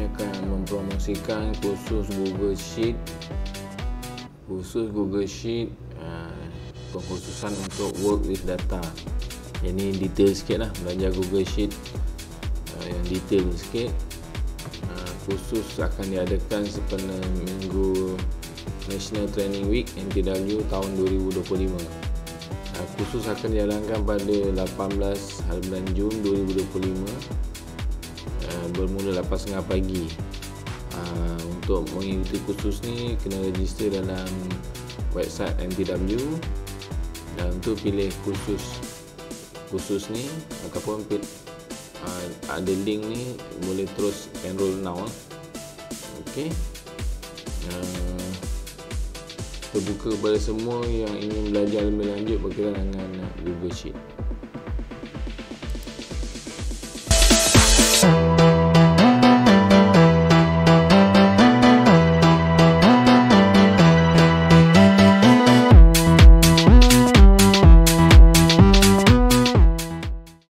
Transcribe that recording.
ini akan mempromosikan khusus Google Sheet, pengkhususan untuk work with data. Ini detail sikit lah, belajar Google Sheet yang detail sikit. Khusus akan diadakan sempena minggu National Training Week NTW tahun 2025. Khusus akan dijalankan pada 18 hari bulan Jun 2025, bermula 8.30 pagi. Untuk mengikuti kursus ni kena register dalam website NTW, dan untuk pilih kursus ni ataupun ada link ni, boleh terus enroll now. Okey, terbuka kepada semua yang ingin belajar lebih lanjut berkaitan dengan Google Sheet.